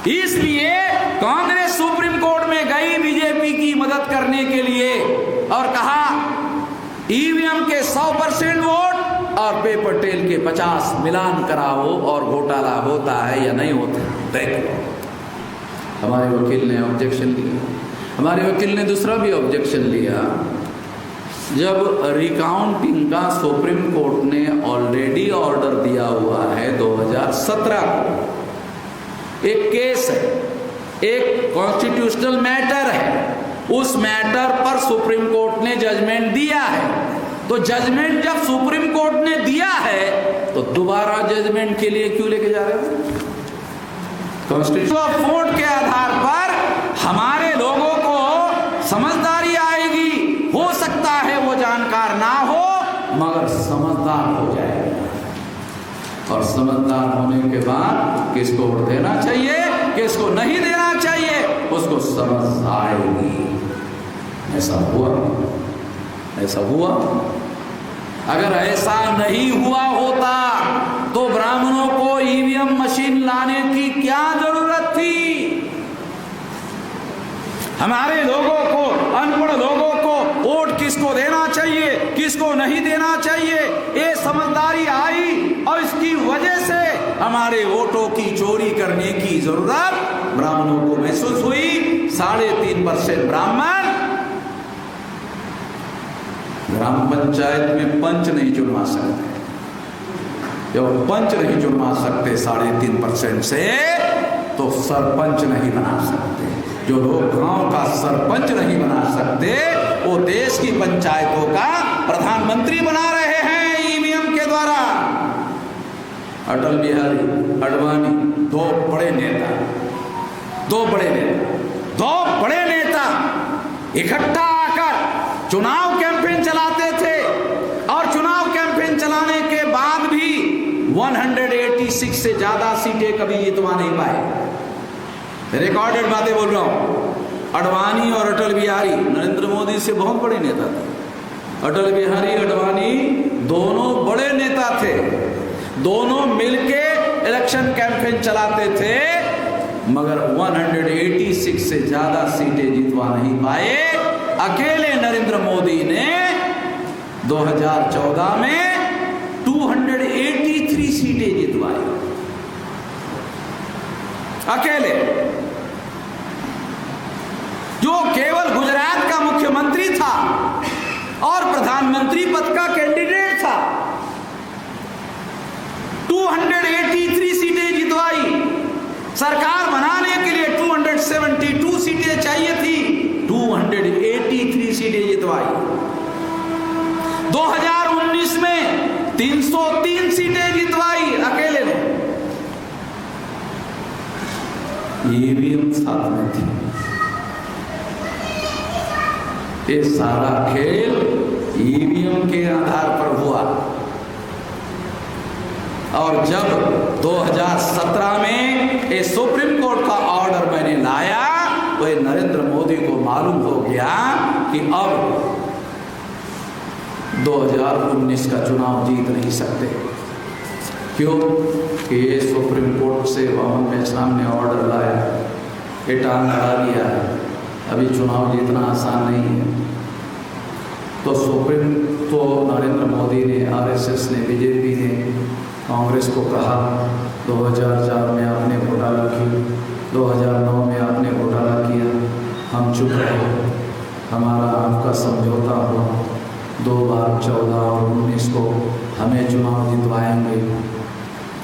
इसलिए Congress supreme court में गई बीजेपी की मदद करने के लिए और कहा ईवीएम के 100% वोट और पेपर टेल के 50 मिलान कराओ और घोटाला होता है या नहीं होता देख लो। हमारे वकील ने ऑब्जेक्शन लिया। हमारे वकील ने दूसरा भी ऑब्जेक्शन लिया। जब रिकाउंटिंग का सुप्रीम कोर्ट ने ऑलरेडी ऑर्डर दिया हुआ है 2017 को, एक केस है, एक कॉन्स्टिट्यूशनल मैटर है, उस मैटर पर सुप्रीम कोर्ट ने जजमेंट दिया है। तो जजमेंट जब सुप्रीम कोर्ट ने दिया है तो दोबारा जजमेंट के लिए क्यों लेके जा रहे हो? कॉन्स्टिट्यूशनल कोर्ट के आधार पर हमारे लोगों को समझदारी आएगी। हो सकता है वो जानकार ना हो मगर समझदार हो जाएगा, और समझदार होने के बाद किसको वोट देना चाहिए, किसको नहीं देना चाहिए, उसको समझ आएगी। ऐसा हुआ? ऐसा हुआ? अगर ऐसा नहीं हुआ होता तो ब्राह्मणों को ईवीएम मशीन लाने की क्या जरूरत थी? हमारे लोगों को, अनपढ़ लोगों को वोट किसको देना चाहिए, किसको नहीं देना चाहिए, ये समझदारी आई और इसकी वजह से हमारे वोटों की चोरी करने की जरूरत ब्राह्मणों को महसूस हुई। 3.5% ब्राह्मण ग्राम पंचायत में पंच नहीं चुनवा सकते। जब पंच नहीं चुनवा सकते 3.5% से तो सरपंच नहीं बना सकते। जो लोग गांव का सरपंच नहीं बना सकते वो देश की पंचायतों का प्रधानमंत्री बना रहे हैं ईवीएम के द्वारा। अटल बिहारी आडवाणी दो बड़े नेता इकट्ठा आकर चुनाव कैंपेन चलाते थे और चुनाव कैंपेन चलाने के बाद भी 186 से ज्यादा सीटें कभी जितवा नहीं पाए। रिकॉर्डेड बातें बोल रहा हूं। आडवाणी और अटल बिहारी नरेंद्र मोदी से बहुत बड़े नेता थे। अटल बिहारी आडवाणी दोनों बड़े नेता थे, दोनों मिलके इलेक्शन कैंपेन चलाते थे मगर 186 से ज्यादा सीटें जितवा नहीं पाए। अकेले नरेंद्र मोदी ने 2014 में 283 सीटें जितवाई, अकेले, जो केवल गुजरात का मुख्यमंत्री था और प्रधानमंत्री पद का कैंडिडेट था। 283 सीटें जितवाई। सरकार बनाने के लिए 272 सीटें चाहिए थी, 283 सीटें जितवाई। 2019 में 303 सीटें जितवाई अकेले ने। ईवीएम साथ में थी। ये सारा खेल ईवीएम के आधार पर हुआ। और जब 2017 में ये सुप्रीम कोर्ट का ऑर्डर मैंने लाया तो ये नरेंद्र मोदी को मालूम हो गया कि अब 2019 का चुनाव जीत नहीं सकते। क्यों? कि ये सुप्रीम कोर्ट से वामन मेश्राम ने ऑर्डर लाया, ये टांग अड़ा दिया है, अभी चुनाव जीतना आसान नहीं है। तो नरेंद्र मोदी ने, आरएसएस ने, बीजेपी ने कांग्रेस को कहा 2004 में आपने घोटाला किया, 2009 में आपने घोटाला किया, हम चुप रहे, हमारा आपका समझौता हुआ, 2 बार 14 और 19 को हमें चुनाव जितवाएंगे,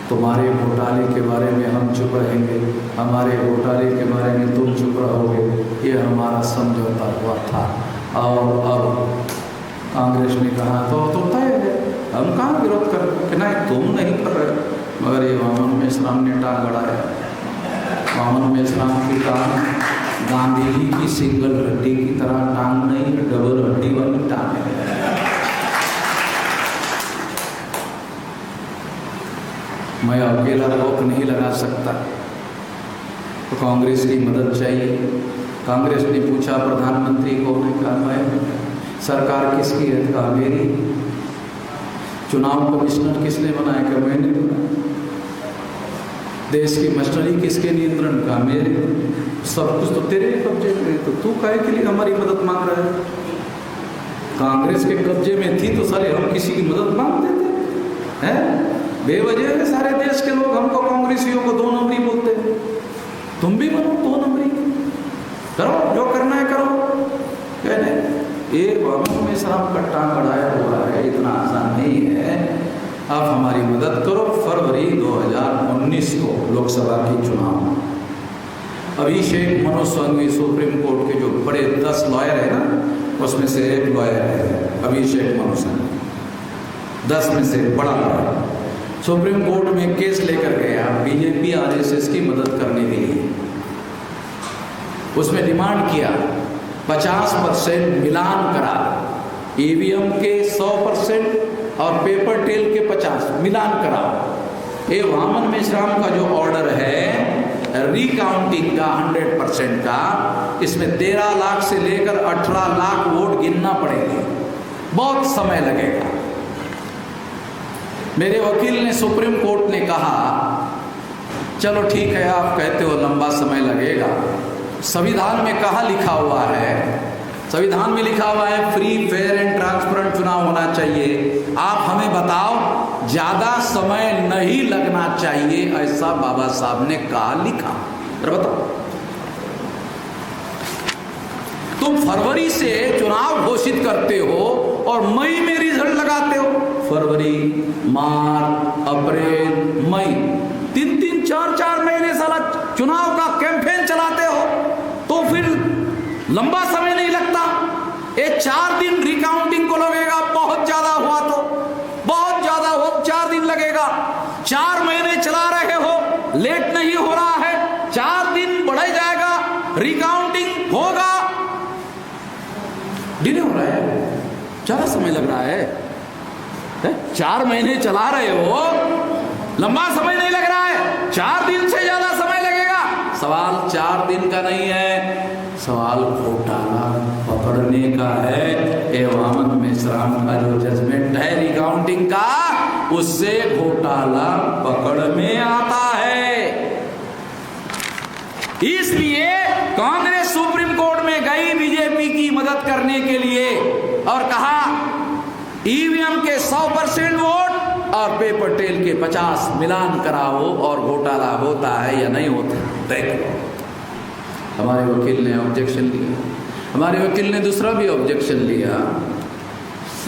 तुम्हारे घोटाले के बारे में हम चुप रहेंगे, हमारे घोटाले के बारे में तुम चुप रहोगे, ये हमारा समझौता हुआ था। और अब कांग्रेस ने कहा तो तय है, हम कहाँ विरोध कर रहे कि नहीं तुम नहीं कर रहे। मगर ये वामन मेश्राम ने टांग अड़ाया। वामन मेश्राम की टांग गांधी जी की सिंगल हड्डी की तरह टांग नहीं है, डबल हड्डी वाली टांग है। मैं अकेला रोक नहीं लगा सकता, तो कांग्रेस की मदद चाहिए। कांग्रेस ने पूछा प्रधानमंत्री को, ने कहा मैं, सरकार किसकी है? कहा मेरी। चुनाव कमिश्नर किसने बनाया? कि मैंने बनाया। देश की मशीनरी किसके नियंत्रण का? मेरे। सब कुछ तो तेरे कब्जे में, तो तू काहे के लिए हमारी मदद मांग रहा है? कांग्रेस के कब्जे में थी तो साले हम किसी की मदद मांगते थे हैं? बेवजह में सारे देश के लोग हमको कांग्रेसियों को 2 नंबरी बोलते हैं। तुम भी बनो 2 नंबरी, करो जो करना है करो। कहने एक बाबू में साहब कट्टा बढ़ाया हुआ है, इतना आसान नहीं है। आप हमारी मदद करो। फरवरी 2019 को लोकसभा की चुनाव, अभिषेक मनु सिंघवी सुप्रीम कोर्ट के जो बड़े 10 लॉयर है ना, उसमें से एक लॉयर है अभिषेक मनु सिंघवी, 10 में से बड़ा लॉयर। सुप्रीम कोर्ट में केस लेकर गया बीजेपी आरएसएस की मदद करने के लिए। उसमें डिमांड किया 50% मिलान करा, ईवीएम के 100% और पेपर टेल के 50 मिलान कराओ। ये वामन मेश्राम का जो ऑर्डर है रिकाउंटिंग का 100% का, इसमें 13 लाख से लेकर 18 लाख वोट गिनना पड़ेंगे, बहुत समय लगेगा। मेरे वकील ने सुप्रीम कोर्ट ने कहा चलो ठीक है, आप कहते हो लंबा समय लगेगा। संविधान में कहाँ लिखा हुआ है? संविधान में लिखा हुआ है फ्री फेयर एंड ट्रांसपेरेंट चुनाव होना चाहिए। आप हमें बताओ ज्यादा समय नहीं लगना चाहिए, ऐसा बाबा साहब ने कहा, लिखा। बताओ, तुम फरवरी से चुनाव घोषित करते हो और मई में रिजल्ट लगाते हो। फरवरी, मार्च, अप्रैल, मई, 3-3, 4-4 महीने साला चुनाव का कैंपेन चलाते हो, तो फिर लंबा समय नहीं लगता। ये 4 दिन रिकाउंटिंग को लगेगा, बहुत ज्यादा हुआ तो, बहुत ज्यादा हो 4 दिन लगेगा। 4 महीने चला रहे हो, लेट नहीं हो रहा है, 4 दिन बढ़ जाएगा, रिकाउंटिंग होगा, डिले हो रहा है, ज्यादा समय लग रहा है। 4 महीने चला रहे हो, लंबा समय नहीं लग रहा है, 4 दिन से ज्यादा समय लगेगा। सवाल 4 दिन का नहीं है, सवाल घोटाला पकड़ने का है। ए वामन मेश्राम का जो जजमेंट है रिकाउंटिंग का, उससे घोटाला पकड़ में आता है। इसलिए कांग्रेस सुप्रीम कोर्ट में गई बीजेपी की मदद करने के लिए और कहा ईवीएम के 100% वोट और पेपर टेल के 50 मिलान कराओ और घोटाला होता है या नहीं होता देख लो। हमारे वकील ने ऑब्जेक्शन लिया। हमारे वकील ने दूसरा भी ऑब्जेक्शन लिया।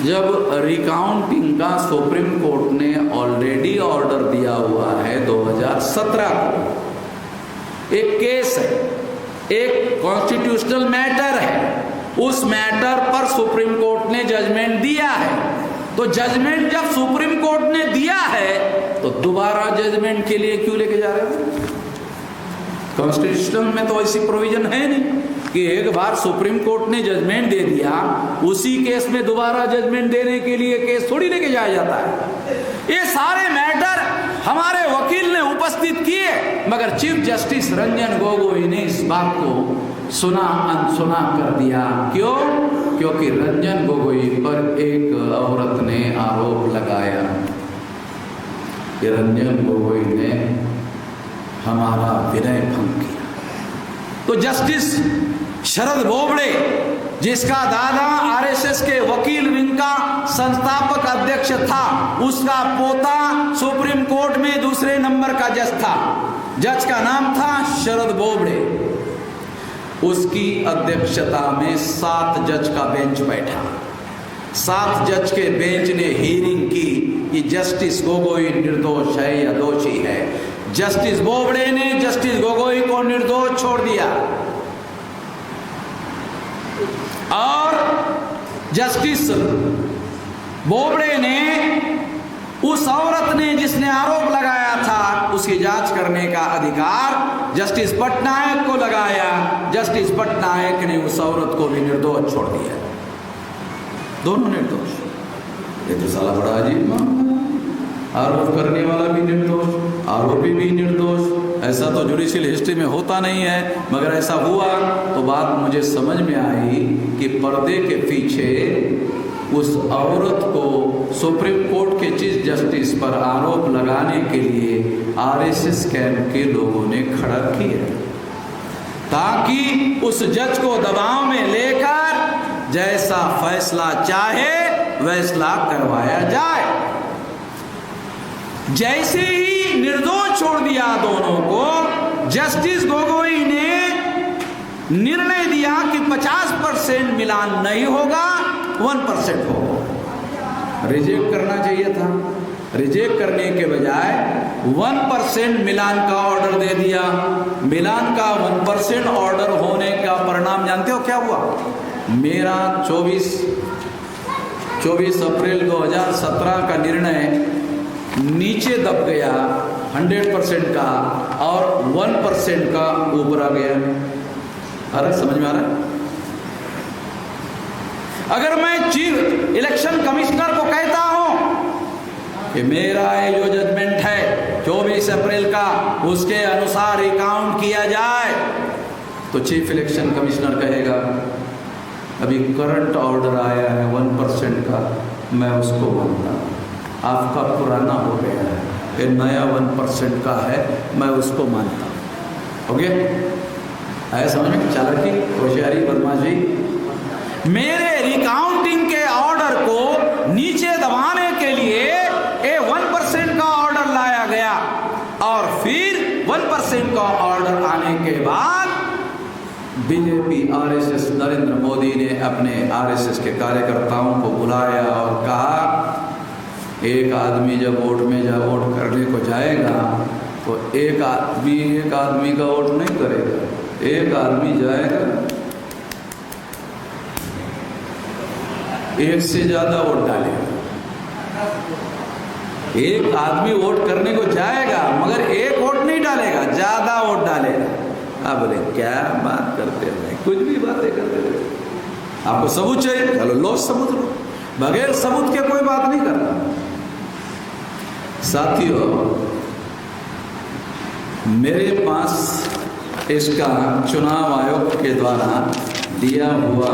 जब रिकाउंटिंग का सुप्रीम कोर्ट ने ऑलरेडी ऑर्डर दिया हुआ है 2017 को, एक केस है, एक कॉन्स्टिट्यूशनल मैटर है, उस मैटर पर सुप्रीम कोर्ट ने जजमेंट दिया है। तो जजमेंट जब सुप्रीम कोर्ट ने दिया है तो दोबारा जजमेंट के लिए क्यों लेके जा रहे हो? कॉन्स्टिट्यूशन में तो ऐसी प्रोविजन है नहीं कि एक बार सुप्रीम कोर्ट ने जजमेंट दे दिया, उसी केस में दोबारा जजमेंट देने के लिए केस थोड़ी लेके जाया जाता है। ये सारे मैटर हमारे वकील ने उपस्थित किए, मगर चीफ जस्टिस रंजन गोगोई ने इस बात को सुना अनसुना कर दिया। क्यों? क्योंकि रंजन गोगोई पर एक औरत ने आरोप लगाया कि रंजन गोगोई ने हमारा विनय भंग किया। तो जस्टिस शरद बोबड़े, जिसका दादा आरएसएस के वकील विंग का संस्थापक अध्यक्ष था, उसका पोता सुप्रीम कोर्ट में दूसरे नंबर का जज था, जज का नाम था शरद बोबड़े, उसकी अध्यक्षता में 7 जज का बेंच बैठा। 7 जज के बेंच ने हियरिंग की कि जस्टिस गोगोई निर्दोष है या दोषी है। जस्टिस बोबड़े ने जस्टिस गोगोई को निर्दोष छोड़ दिया और जस्टिस बोबड़े ने उस औरत ने जिसने आरोप लगाया था उसकी जांच करने का अधिकार जस्टिस पटनायक को लगाया। जस्टिस पटनायक ने उस औरत को भी निर्दोष छोड़ दिया, दोनों निर्दोष। ये तो साला बड़ा अजीब मामला, आरोप करने वाला भी निर्दोष, आरोपी भी निर्दोष। ऐसा तो जुडिशियल हिस्ट्री में होता नहीं है, मगर ऐसा हुआ तो बात मुझे समझ में आई कि पर्दे के पीछे उस औरत को सुप्रीम कोर्ट के चीफ जस्टिस पर आरोप लगाने के लिए आरएसएस कैंप के लोगों ने खड़ा किया, ताकि उस जज को दबाव में लेकर जैसा फैसला चाहे वैसला करवाया जाए। जैसे ही निर्दोष छोड़ दिया दोनों को, जस्टिस गोगोई ने निर्णय दिया कि 50% मिलान नहीं होगा, 1% होगा। रिजेक्ट करना चाहिए था, रिजेक्ट करने के बजाय 1% मिलान का ऑर्डर दे दिया। मिलान का 1% ऑर्डर होने का परिणाम जानते हो क्या हुआ? मेरा 24 अप्रैल 2017 का निर्णय नीचे दब गया 100% का, और 1% का ऊपर आ गया। अरे समझ में आ रहा है? अगर मैं चीफ इलेक्शन कमिश्नर को कहता हूं कि मेरा ये जो जजमेंट है 24 अप्रैल का, उसके अनुसार अकाउंट किया जाए, तो चीफ इलेक्शन कमिश्नर कहेगा अभी करंट ऑर्डर आया है 1% का, मैं उसको मानता हूं, आपका पुराना हो गया है, ये नया 1% का है, मैं उसको मानता हूं। ओके, आया समझ में? चालाकी, होशियारी, बदमाशी। मेरे रिकाउंटिंग के ऑर्डर को नीचे दबाने के लिए ये 1% का ऑर्डर लाया गया, और फिर 1% का ऑर्डर आने के बाद बीजेपी आरएसएस नरेंद्र मोदी ने अपने आरएसएस के कार्यकर्ताओं को बुलाया और कहा, एक आदमी जब वोट करने को जाएगा तो एक आदमी का वोट नहीं करेगा, एक आदमी जाएगा, एक से ज्यादा वोट डालेगा। एक आदमी वोट करने को जाएगा मगर एक वोट नहीं डालेगा, ज्यादा वोट डालेगा। आप बोले क्या बात करते हैं, कुछ भी बातें करते हैं। आपको सबूत चाहिए, चलो लो सबूत लो, बगैर सबूत के कोई बात नहीं करता। साथियों, मेरे पास इसका चुनाव आयोग के द्वारा दिया हुआ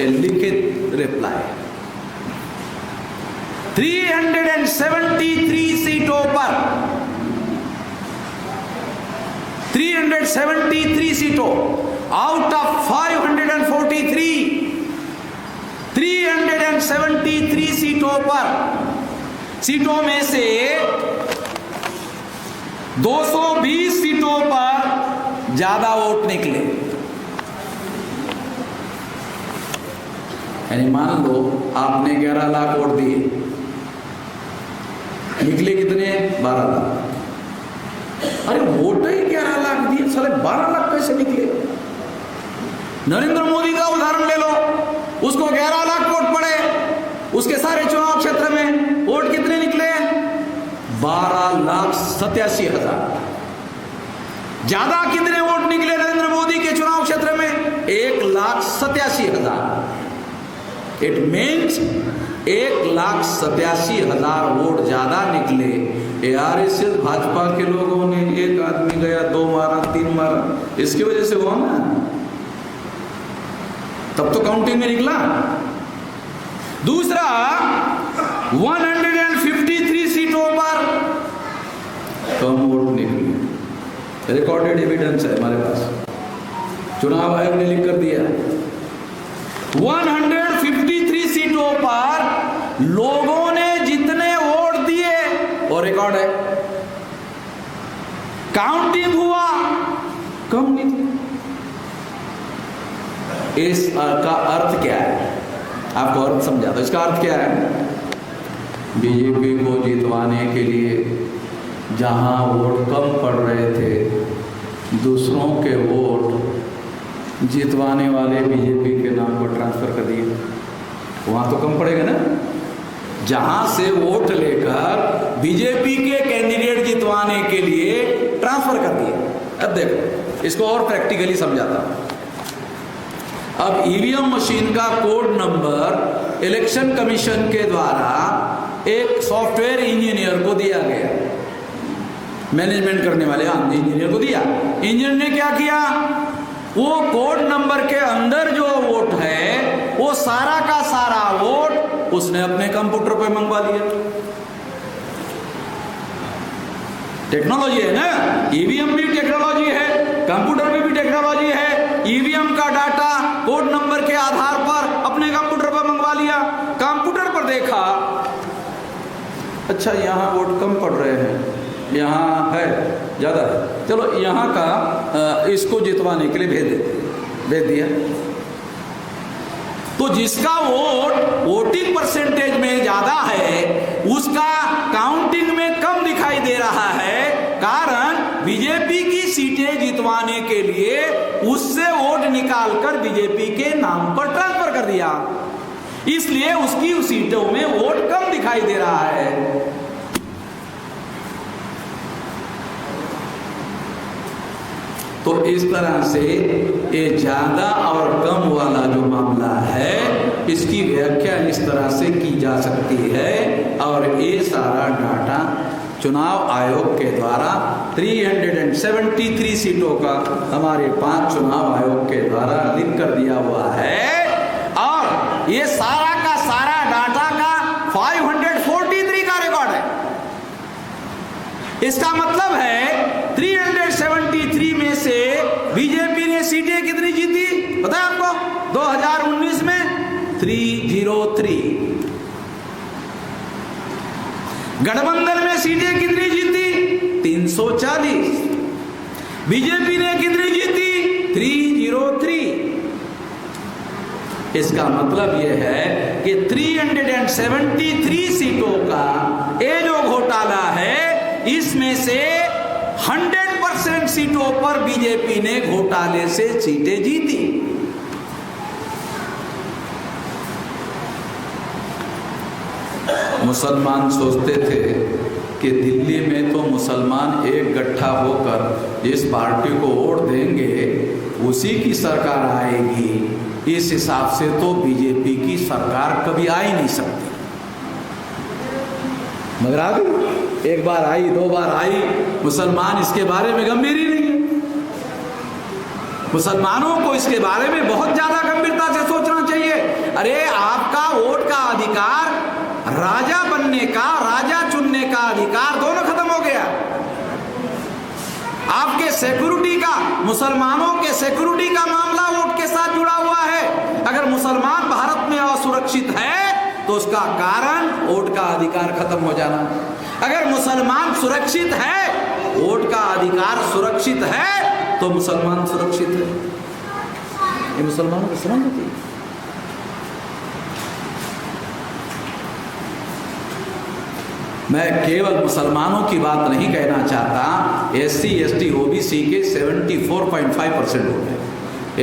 लिखित रिप्लाई, 373 सीटों पर, 373 सीटों आउट ऑफ 543, 373 सीटों में से 220 सीटों पर ज्यादा वोट निकले। यानी मान लो आपने 11 लाख वोट दिए, निकले कितने? 12 लाख। अरे वोट ही 11 लाख दिए, साले 12 लाख कैसे निकले? नरेंद्र मोदी का उदाहरण ले लो, उसको 11 लाख वोट पड़े, उसके सारे चुनाव क्षेत्र में वोट कितने निकले? 12,87,000। ज्यादा कितने वोट निकले नरेंद्र मोदी के चुनाव क्षेत्र में? 1,87,000। इट मीन्स 1,87,000 वोट ज्यादा निकले। आरएसएस भाजपा के लोगों ने एक आदमी गया, 2 मारा, 3 मारा, इसकी वजह से हुआ ना, तब तो काउंटिंग में निकला। दूसरा, 153 सीटों पर कम वोट निकले। रिकॉर्डेड एविडेंस है हमारे पास, चुनाव आयोग ने लिख कर दिया। 153 सीटों पर लोगों ने जितने वोट दिए वो रिकॉर्ड है, काउंटिंग हुआ, कम निकले। इसका अर्थ क्या है? आपको अर्थ समझा दो। इसका अर्थ क्या है? बीजेपी को जितवाने के लिए जहां वोट कम पड़ रहे थे, दूसरों के वोट जितवाने वाले बीजेपी के नाम पर ट्रांसफर कर दिए। वहां तो कम पड़ेगा ना, जहां से वोट लेकर बीजेपी के कैंडिडेट जितवाने के लिए ट्रांसफर कर दिए। अब देखो, इसको और प्रैक्टिकली समझाता हूं। अब ईवीएम मशीन का कोड नंबर इलेक्शन कमीशन के द्वारा एक सॉफ्टवेयर इंजीनियर को दिया गया, मैनेजमेंट करने वाले इंजीनियर को दिया। इंजीनियर ने क्या किया? वो कोड नंबर के अंदर जो वोट है वो सारा का सारा वोट उसने अपने कंप्यूटर पे मंगवा लिया। टेक्नोलॉजी है ना, ईवीएम भी टेक्नोलॉजी है, कंप्यूटर में भी टेक्नोलॉजी है। ईवीएम का डाटा कोड नंबर के आधार पर अपने कंप्यूटर पर मंगवा लिया। कंप्यूटर पर देखा, अच्छा यहाँ वोट कम पड़ रहे हैं, यहाँ है ज़्यादा है, चलो यहाँ का इसको जितवाने के लिए भेज दिया। तो जिसका वोटिंग परसेंटेज में ज्यादा है उसका काउंटिंग में कम दिखाई दे रहा है। कारण बीजेपी की सीटें जितवाने के लिए उससे वोट निकालकर बीजेपी के नाम पर ट्रांसफर कर दिया, इसलिए उसकी उस सीटों में वोट कम दिखाई दे रहा है। तो इस तरह से ये ज्यादा और कम वाला जो मामला है इसकी व्याख्या इस तरह से की जा सकती है। और ये सारा डाटा चुनाव आयोग के द्वारा 373 सीटों का हमारे 5 चुनाव आयोग के द्वारा लिख कर दिया हुआ है। और ये सारा का सारा डाटा का 543 का रिकॉर्ड है। इसका मतलब है 373 में से बीजेपी ने सीटें कितनी जीती पता है आपको? 2019 में 303। गठबंधन में सीटें कितनी जीती? 340। बीजेपी ने कितनी जीती? 303। इसका मतलब यह है कि 373 सीटों का ये जो घोटाला है इसमें से 100% सीटों पर बीजेपी ने घोटाले से सीटें जीती। मुसलमान सोचते थे कि दिल्ली में तो मुसलमान एक गट्ठा होकर जिस पार्टी को वोट देंगे उसी की सरकार आएगी। इस हिसाब से तो बीजेपी की सरकार कभी आ ही नहीं सकती। मगर आ गई, एक बार आई, 2 बार आई, मुसलमान इसके बारे में गंभीर ही नहीं है। मुसलमानों को इसके बारे में बहुत ज्यादा गंभीरता से सोचना चाहिए। अरे आपका वोट का अधिकार, राजा बनने का, राजा चुनने का अधिकार दोनों खत्म हो गया। आपके सिक्योरिटी का, मुसलमानों के सिक्योरिटी का मामला वोट के साथ जुड़ा हुआ है। अगर मुसलमान भारत में असुरक्षित है तो उसका कारण वोट का अधिकार खत्म हो जाना। अगर मुसलमान सुरक्षित है, वोट का अधिकार सुरक्षित है तो मुसलमान सुरक्षित है। ये मुसलमानों को समझ होती है। मैं केवल मुसलमानों की बात नहीं कहना चाहता, SC ST OBC के 74.5% वोट है।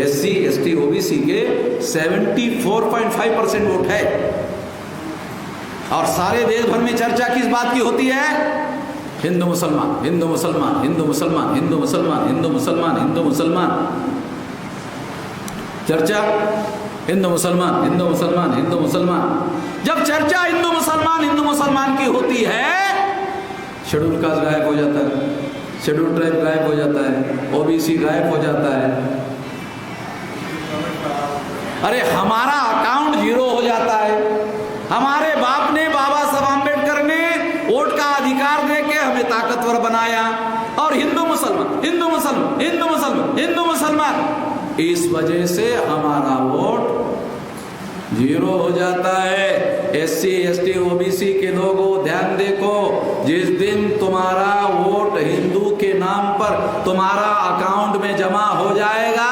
SC ST OBC के 74.5% वोट है। और सारे देश भर में चर्चा किस बात की होती है? हिंदू मुसलमान, हिंदू मुसलमान, हिंदू मुसलमान, हिंदू मुसलमान, हिंदू मुसलमान, हिंदू मुसलमान। चर्चा हिंदू मुसलमान, हिंदू मुसलमान, हिंदू मुसलमान। जब चर्चा हिंदू मुसलमान की होती है, शेड्यूल कास्ट गायब हो जाता है, शेड्यूल ट्राइब गायब हो जाता है, OBC गायब हो जाता है। अरे हमारा अकाउंट 0 हो जाता है। हमारे बाप ने, बाबा साहब आम्बेडकर ने वोट का अधिकार देके हमें ताकतवर बनाया। और हिंदू मुसलमान, हिंदू मुसलमान, हिंदू मुसलमान, हिंदू मुसलमान, इस वजह से हमारा वोट 0 हो जाता है। SC ST OBC के लोगों ध्यान देखो, जिस दिन तुम्हारा वोट हिंदू के नाम पर तुम्हारा अकाउंट में जमा हो जाएगा,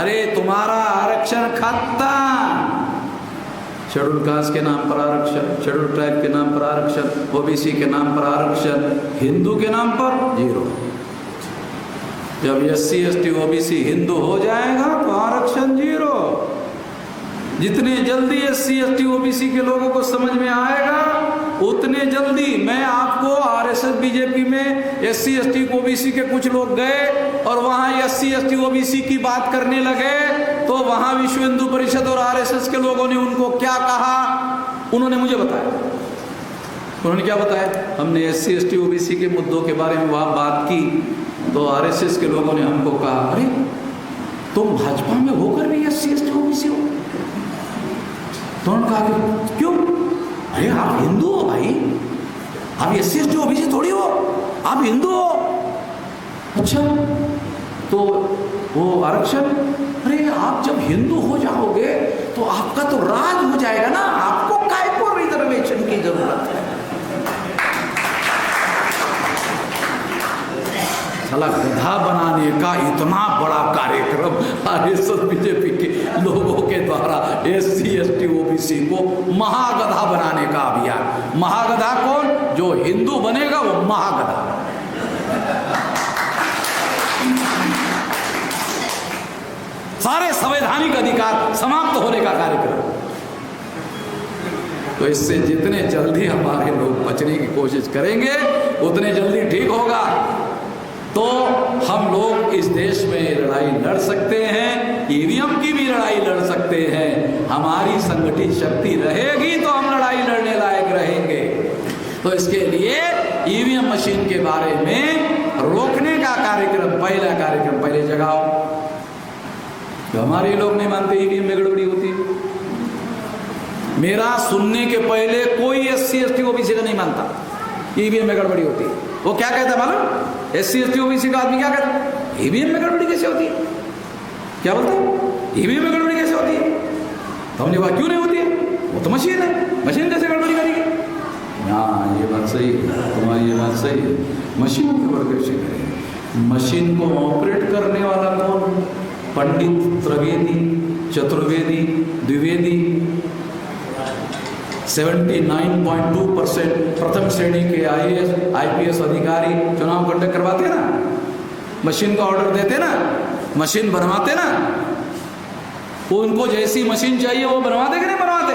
अरे तुम्हारा आरक्षण खत्म। शेड्यूल कास्ट के नाम पर आरक्षण, शेड्यूल ट्राइब के नाम पर आरक्षण, OBC के नाम पर आरक्षण, हिंदू के नाम पर 0। जब SC ST OBC हिंदू हो जाएगा तो आरक्षण 0। जितने जल्दी SC ST OBC के लोगों को समझ में आएगा उतने जल्दी, मैं आपको RSS BJP में SC ST OBC के कुछ लोग गए और वहां SC ST OBC की बात करने लगे तो वहां विश्व हिंदू परिषद और RSS के लोगों ने उनको क्या कहा, उन्होंने मुझे बताया। उन्होंने क्या बताया? हमने SC ST OBC के मुद्दों के बारे में वहां बात की तो RSS के लोगों ने हमको कहा, अरे तुम भाजपा में होकर भी SC ST OBC हो? तो उन्होंने कहा क्यों? अरे आप हिंदू हो भाई, आप SC ST OBC थोड़ी हो, आप हिंदू हो। अच्छा तो वो आरक्षण, अरे आप जब हिंदू हो जाओगे तो आपका तो राज हो जाएगा ना, आपको काय को रिजर्वेशन की जरूरत है। साला गधा बनाने का इतना बड़ा कार्यक्रम RSS BJP के लोगों के द्वारा SC ST OBC को महागधा बनाने का अभियान। महागधा कौन? जो हिंदू बनेगा वो महागधा। सारे संवैधानिक अधिकार समाप्त होने का कार्यक्रम। तो इससे जितने जल्दी हमारे लोग बचने की कोशिश करेंगे उतने जल्दी ठीक होगा। तो हम लोग इस देश में लड़ाई लड़ सकते हैं, EVM की भी लड़ाई लड़ सकते हैं। हमारी संगठित शक्ति रहेगी तो हम लड़ाई लड़ने लायक रहेंगे। तो इसके लिए EVM मशीन के बारे में रोकने का कार्यक्रम, पहला कार्यक्रम पहले जगाओ। तो हमारे लोग नहीं मानते EVM में गड़बड़ी होती है। मेरा सुनने के पहले कोई SC ST OBC का नहीं मानता EVM में गड़बड़ी होती है। वो क्या कहता है मालूम? SC ST OBC का आदमी क्या कहता है? EVM में गड़बड़ी कैसे होती है? क्या बोलता है? EVM में गड़बड़ी कैसे होती है? तो हमने कहा क्यों नहीं होती है? वो तो मशीन है, मशीन कैसे गड़बड़ी करेगी? हाँ ये बात सही है, तुम्हारी ये बात सही है, मशीन गड़बड़ी कैसे करेगी? मशीन को ऑपरेट करने वाला कौन? पंडित, त्रिवेदी, चतुर्वेदी, द्विवेदी। 79.2% प्रथम श्रेणी के IAS IPS अधिकारी चुनाव कंडक्ट करवाते ना, मशीन का ऑर्डर देते ना, मशीन बनवाते ना। उनको जैसी मशीन चाहिए वो बनवाते कि नहीं बनवाते?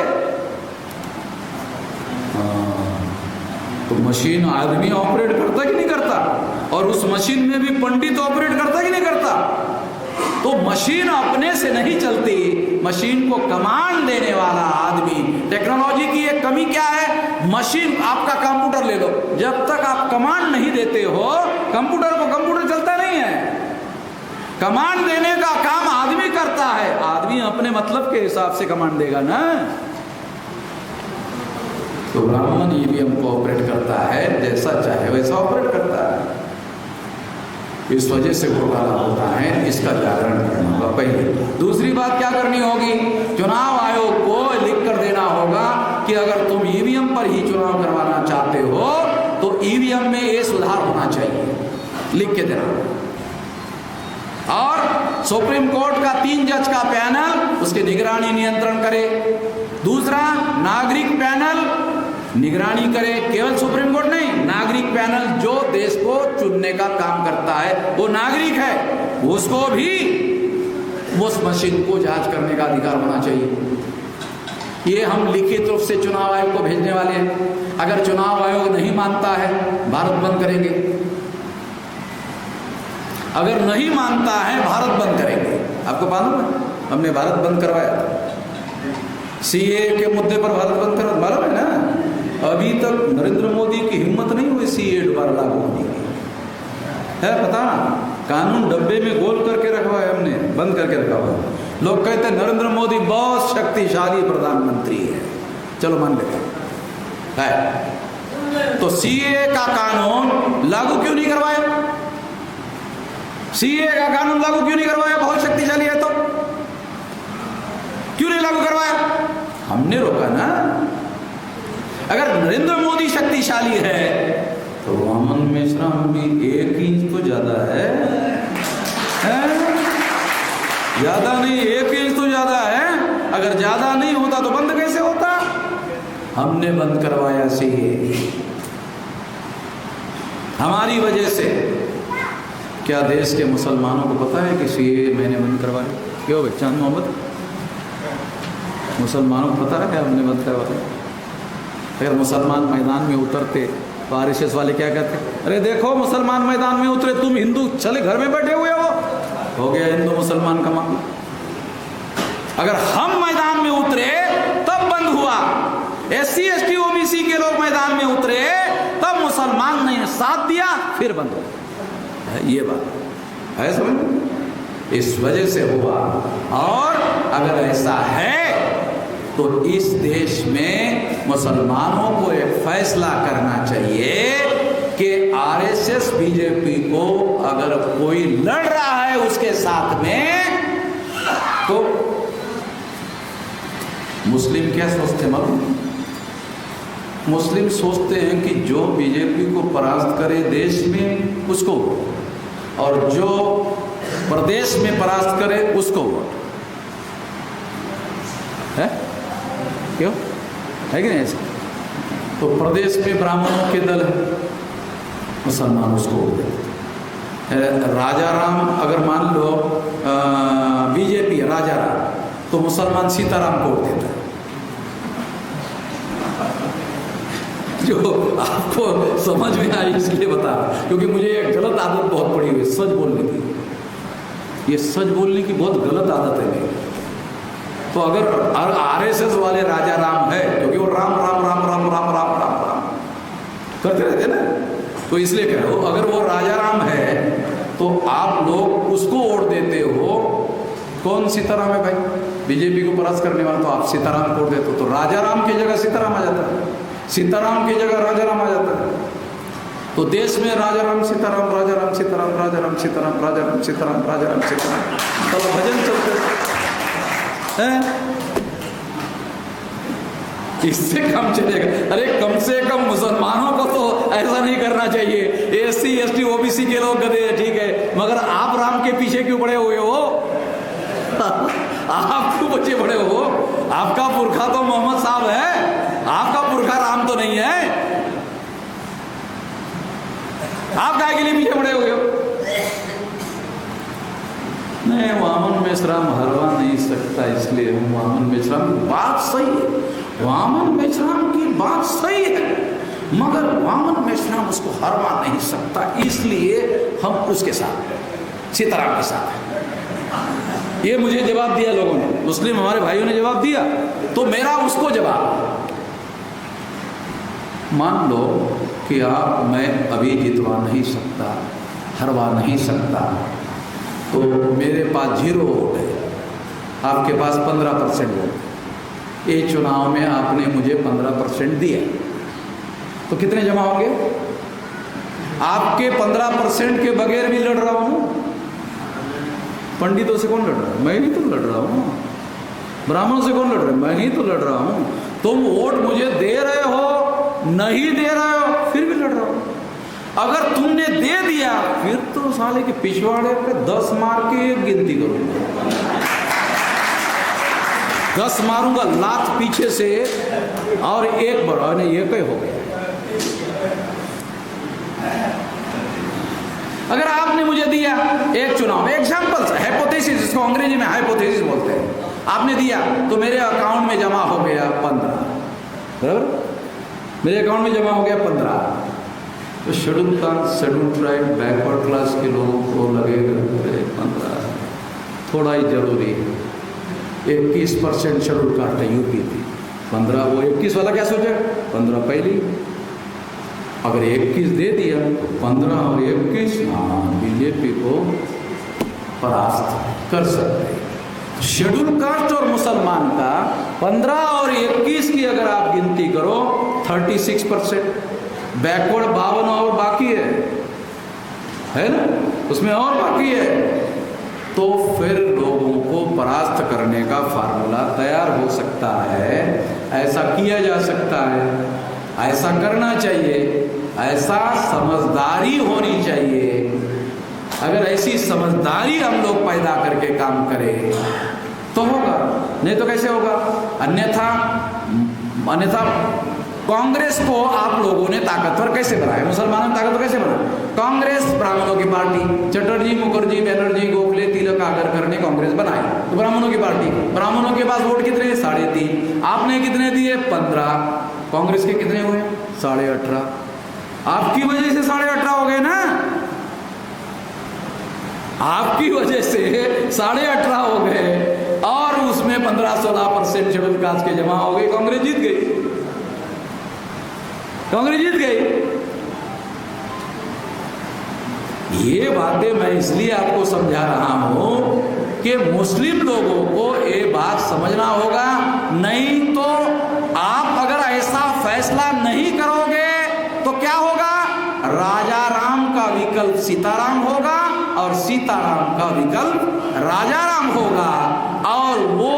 तो मशीन आदमी ऑपरेट करता कि नहीं करता? और उस मशीन में भी पंडित ऑपरेट करता कि नहीं करता? तो मशीन अपने से नहीं चलती, मशीन को कमांड देने वाला आदमी। टेक्नोलॉजी की एक कमी क्या है? मशीन, आपका कंप्यूटर ले लो, जब तक आप कमांड नहीं देते हो कंप्यूटर को, कंप्यूटर चलता नहीं है। कमांड देने का काम आदमी करता है, आदमी अपने मतलब के हिसाब से कमांड देगा ना। तो ब्राह्मण EVM को ऑपरेट करता है, जैसा चाहे वैसा ऑपरेट करता है। इस वजह से घोटाला होता है, इसका जागरण करना होगा पहले। दूसरी बात क्या करनी होगी? चुनाव आयोग को लिख कर देना होगा कि अगर तुम EVM पर ही चुनाव करवाना चाहते हो तो EVM में ये सुधार होना चाहिए, लिख के देना। और सुप्रीम कोर्ट का 3 जज का पैनल उसकी निगरानी नियंत्रण करे। दूसरा, नागरिक पैनल निगरानी करे। केवल सुप्रीम कोर्ट नहीं, नागरिक पैनल जो देश को चुनने का काम करता है वो नागरिक है, उसको भी उस मशीन को जांच करने का अधिकार होना चाहिए। ये हम लिखित रूप से चुनाव आयोग को भेजने वाले हैं। अगर चुनाव आयोग नहीं मानता है, भारत बंद करेंगे। अगर नहीं मानता है, भारत बंद करेंगे। आपको मालूम है, हमने भारत बंद करवाया, CAA के मुद्दे पर भारत बंद करवा, मालूम है ना? अभी तक नरेंद्र मोदी की हिम्मत नहीं हुई CAA दोबारा लागू होने की, है पता? कानून डब्बे में गोल करके रखवा है हमने, बंद करके रखा हुआ। लोग कहते हैं नरेंद्र मोदी बहुत शक्तिशाली प्रधानमंत्री है, चलो मान लेते हैं। तो CAA का कानून लागू क्यों नहीं करवाया? CAA का कानून लागू क्यों नहीं करवाया? बहुत शक्तिशाली है तो क्यों नहीं लागू करवाया? हमने रोका ना। अगर नरेंद्र मोदी शक्तिशाली है तो वामन मेश्राम भी 1 इंच तो ज्यादा है? ज्यादा नहीं, 1 इंच तो ज्यादा है। अगर ज्यादा नहीं होता तो बंद कैसे होता? हमने बंद करवाया CAA हमारी वजह से। क्या देश के मुसलमानों को पता है कि CAA मैंने बंद करवाया? क्यों भाई चांद मोहम्मद, मुसलमानों को पता है क्या हमने बंद करवाया? अगर मुसलमान मैदान में उतरते तो RSS वाले क्या कहते? अरे देखो मुसलमान मैदान में उतरे, तुम हिंदू चले घर में बैठे हुए हो गया हिंदू मुसलमान का मामला। अगर हम मैदान में उतरे तब बंद हुआ, SC ST OBC के लोग मैदान में उतरे तब मुसलमान ने साथ दिया, फिर बंद हो। ये बात है समझ, इस वजह से हुआ। और अगर ऐसा है तो इस देश में मुसलमानों को एक फैसला करना चाहिए कि आरएसएस बीजेपी को अगर कोई लड़ रहा है उसके साथ में, तो मुस्लिम क्या सोचते हैं मालूम? मुस्लिम सोचते हैं कि जो बीजेपी को परास्त करे देश में उसको, और जो प्रदेश में परास्त करे उसको वोट है। क्यों है कि नहीं ऐसा? तो प्रदेश में ब्राह्मणों के दल है, मुसलमान उसको वोट देते। राजा राम अगर मान लो बीजेपी राजा राम, तो मुसलमान सीताराम को वोट देता है। जो आपको समझ में आई इसलिए बता रहा हूं, क्योंकि मुझे एक गलत आदत बहुत पड़ी हुई, सच बोलने की। ये सच बोलने की बहुत गलत आदत है मेरी। तो अगर आरएसएस वाले राजा राम है, क्योंकि वो राम राम राम राम राम राम राम राम करते रहते ना, तो इसलिए कह रहा हूं, अगर वो राजा राम है तो आप लोग उसको वोट देते हो। कौन सीताराम है भाई? बीजेपी को परास्त करने वाला, तो आप सीताराम को वोट देते हो, तो राजा राम की जगह सीताराम आ जाता है, सीताराम की जगह राजा राम आ जाता है। तो देश में राजा राम सीताराम, राजा राम सीताराम, राजा राम सीताराम, राजा राम सीताराम, राजा राम सीताराम, तो भजन चलते हैं। इससे कम चलेगा? अरे कम से कम मुसलमानों को तो ऐसा नहीं करना चाहिए। एससी एसटी ओबीसी के लोग गधे हैं, ठीक है, मगर आप राम के पीछे क्यों पड़े हुए हो? आप क्यों बच्चे बड़े हो? आपका पुरखा तो मोहम्मद साहब है, आपका पुरखा राम तो नहीं है। आप काय के लिए पीछे पड़े हुए हो? नहीं, वामन मेश्राम हरवा नहीं सकता, इसलिए हम वामन मेश्राम की बात सही है, वामन मेश्राम की बात सही है, मगर वामन मेश्राम उसको हरवा नहीं सकता, इसलिए हम उसके साथ, सीताराम के साथ हैं। ये मुझे जवाब दिया लोगों ने, मुस्लिम हमारे भाइयों ने जवाब दिया, तो मेरा उसको जवाब, मान लो कि आप मैं अभी जितवा नहीं सकता, हरवा नहीं सकता, तो मेरे पास 0 वोट है, आपके पास 15% वोट। ये चुनाव में आपने मुझे 15% दिया, तो कितने जमा होंगे? आपके 15% के बगैर भी लड़ रहा हूं। पंडितों से कौन लड़ रहा है? मैं ही तो लड़ रहा हूं। ब्राह्मणों से कौन लड़ रहा है? मैं ही तो लड़ रहा हूं। तुम वोट मुझे दे रहे हो, नहीं दे रहे हो, फिर भी लड़ रहा हूं। अगर तुमने दे दिया, फिर तो साले के पिछवाड़े पे 10 मार के एक गिनती करूंगा, 10 मारूंगा लात पीछे से, और एक बड़ा नहीं, एक ही हो गया। अगर आपने मुझे दिया एक चुनाव, एग्जाम्पल, हाइपोथेसिस, इसको अंग्रेजी में हाइपोथेसिस बोलते हैं, आपने दिया तो मेरे अकाउंट में जमा हो गया 15, बराबर? मेरे अकाउंट में जमा हो गया 15, तो schedule caste, schedule tribe, backward class के लोगों को लगेगा 15 थोड़ा ही जरूरी है। 21% शेड्यूल कास्ट है यूपी की, 15, वो 21 वाला क्या सोचे? 15 पहली, अगर 21 दे दिया तो 15 और 21, हाँ, बीजेपी को परास्त कर सकते हैं। शेड्यूल कास्ट और मुसलमान का 15 और 21 की अगर आप गिनती करो 36%, बैकवर्ड 52 और बाकी है ना, उसमें और बाकी है, तो फिर लोगों को परास्त करने का फार्मूला तैयार हो सकता है, ऐसा किया जा सकता है, ऐसा करना चाहिए, ऐसा समझदारी होनी चाहिए। अगर ऐसी समझदारी हम लोग पैदा करके काम करें तो होगा, नहीं तो कैसे होगा? अन्यथा कांग्रेस को आप लोगों ने ताकतवर कैसे बनाया? मुसलमानों ने ताकतवर कैसे बनाया? कांग्रेस ब्राह्मणों की पार्टी, चटर्जी, मुखर्जी, बनर्जी, गोखले, तिलक आगर करने कांग्रेस बनाई, तो ब्राह्मणों की पार्टी, ब्राह्मणों के पास वोट कितने? 3.5, आपने कितने दिए? 15, कांग्रेस के कितने हुए? 18.5, आपकी वजह से 18.5 हो गए ना, आपकी वजह से 18.5 हो गए, और उसमें 15-16% शेड्यूल कास्ट के जमा हो गए, कांग्रेस जीत गई, कांग्रेस जीत गई। ये बातें मैं इसलिए आपको समझा रहा हूं कि मुस्लिम लोगों को ये बात समझना होगा, नहीं तो आप अगर ऐसा विकल्प सीताराम होगा और सीताराम का विकल्प राजाराम होगा, और वो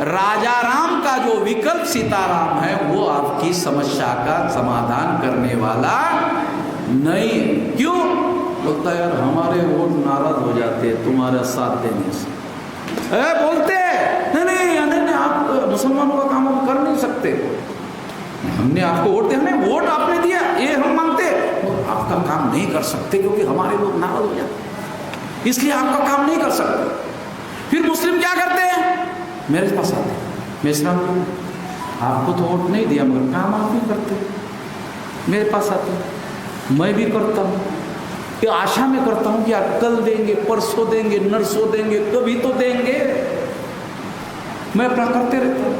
राजाराम का जो विकल्प सीताराम है वो आपकी समस्या का समाधान करने वाला नहीं। क्यों? बोलता है यार हमारे वोट नाराज हो जाते हैं तुम्हारा साथ देने से। बोलते नहीं, आप मुसलमानों का काम हम कर नहीं सकते, हमने आपको वोट दिया, हमें वोट आपने दिया ये हम मानते, तो आपका काम नहीं कर सकते क्योंकि हमारे लोग नाराज हो जाते, इसलिए आपका काम नहीं कर सकते। फिर मुस्लिम क्या करते हैं? मेरे पास आते, मैं इस्लाम आपको तो वोट नहीं दिया मगर काम आप भी करते, मेरे पास आते, मैं भी करता हूँ, ये आशा में करता हूँ कि आप कल देंगे, परसों देंगे, नरसों देंगे, कभी तो देंगे, मैं अपना करते रहता हूँ।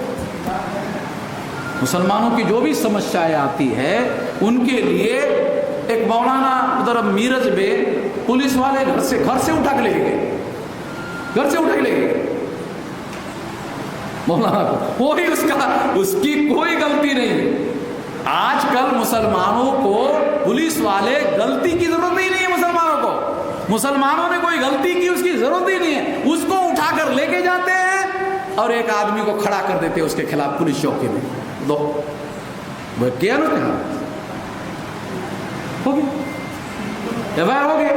मुसलमानों की जो भी समस्याएं आती है उनके लिए एक मौलाना उधर मीरज में पुलिस वाले घर से उठा के लेके गए, घर से उठा के लेके गए मौलाना को, कोई उसकी कोई गलती नहीं है। आजकल मुसलमानों को पुलिस वाले गलती की जरूरत ही नहीं है, मुसलमानों ने कोई गलती की उसकी जरूरत ही नहीं है, उसको उठाकर लेके जाते हैं और एक आदमी को खड़ा कर देते हैं उसके खिलाफ पुलिस चौकी में, दो क्या ना हो गया, एफआईआर हो गए।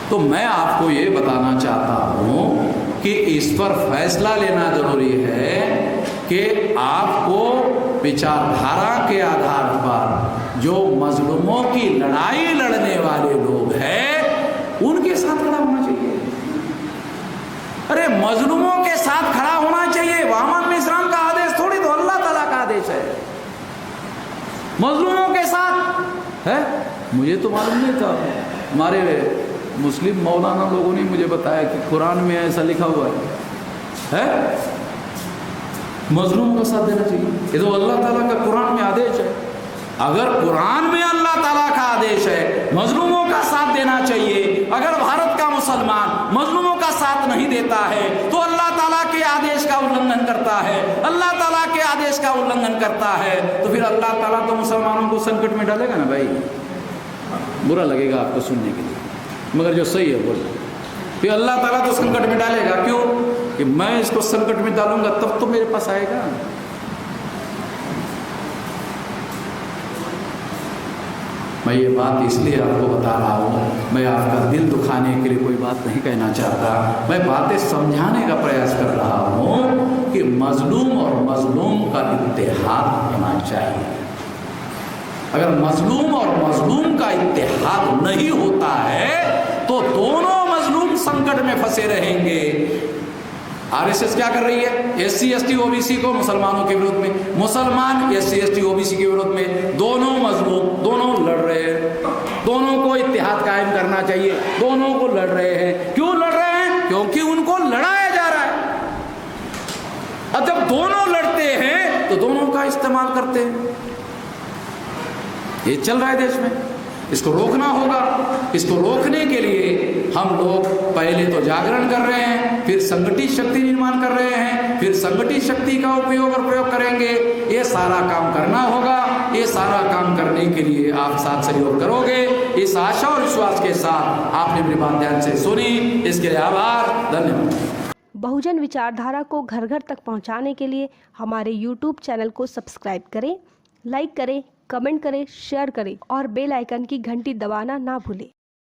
तो मैं आपको ये बताना चाहता हूं कि इस पर फैसला लेना जरूरी है कि आपको विचारधारा के आधार पर जो मजलूमों की लड़ाई लड़ने वाले लोग हैं उनके साथ खड़ा होना चाहिए। अरे मजलूमों के साथ खड़ा होना चाहिए, वामन मिश्राम का आदेश थोड़ी, तो अल्लाह ताला का आदेश है। मजलूमों के साथ है, मुझे तो मालूम नहीं था, हमारे मुस्लिम मौलाना लोगों ने मुझे बताया कि कुरान में ऐसा लिखा हुआ है मजलूम का साथ देना चाहिए। ये तो अल्लाह ताला का कुरान में आदेश है। अगर कुरान में अल्लाह ताला का आदेश है मजलूमों का साथ देना चाहिए, अगर भारत का मुसलमान मजलूमों का साथ नहीं देता है तो अल्लाह ताला के आदेश का उल्लंघन करता है, अल्लाह ताला के आदेश का उल्लंघन करता है, तो फिर अल्लाह ताला तो मुसलमानों को संकट में डालेगा ना भाई। बुरा लगेगा आपको सुनने के लिए, मगर जो सही है बोल, फिर अल्लाह ताला तो संकट में डालेगा। क्यों? कि मैं इसको संकट में डालूंगा तब तो मेरे पास आएगा। मैं ये बात इसलिए आपको बता रहा हूँ, मैं आपका दिल दुखाने के लिए कोई बात नहीं कहना चाहता, मैं बातें समझाने का प्रयास कर रहा हूँ कि मजलूम और मजलूम का इत्तेहाद होना चाहिए। अगर मजलूम और मजलूम का इत्तेहाद नहीं होता है तो दोनों मजलूम संकट में फंसे रहेंगे। आरएसएस क्या कर रही है? एससी एसटी ओबीसी को मुसलमानों के विरोध में, मुसलमान एससी एसटी ओबीसी के विरोध में, दोनों मजलूम दोनों लड़ रहे हैं, दोनों को इत्तेहाद कायम करना चाहिए, दोनों को लड़ रहे हैं। क्यों लड़ रहे हैं? क्योंकि उनको लड़ाया जा रहा है। अब जब दोनों लड़ते हैं तो दोनों का इस्तेमाल करते हैं, ये चल रहा है देश में, इसको रोकना होगा। इसको रोकने के लिए हम लोग पहले तो जागरण कर रहे हैं, फिर संगठित शक्ति निर्माण कर रहे हैं, फिर संगठित शक्ति का उपयोग और प्रयोग करेंगे। ये सारा काम करना होगा। ये सारा काम करने के लिए आप साथ सहयोग करोगे, इस आशा और विश्वास के साथ आपने मेरी बात ध्यान से सुनी, इसके लिए आभार, धन्यवाद। बहुजन विचारधारा को घर घर तक पहुंचाने के लिए हमारे YouTube चैनल को सब्सक्राइब करें, लाइक करें, कमेंट करें, शेयर करें और बेल आइकन की घंटी दबाना ना भूलें।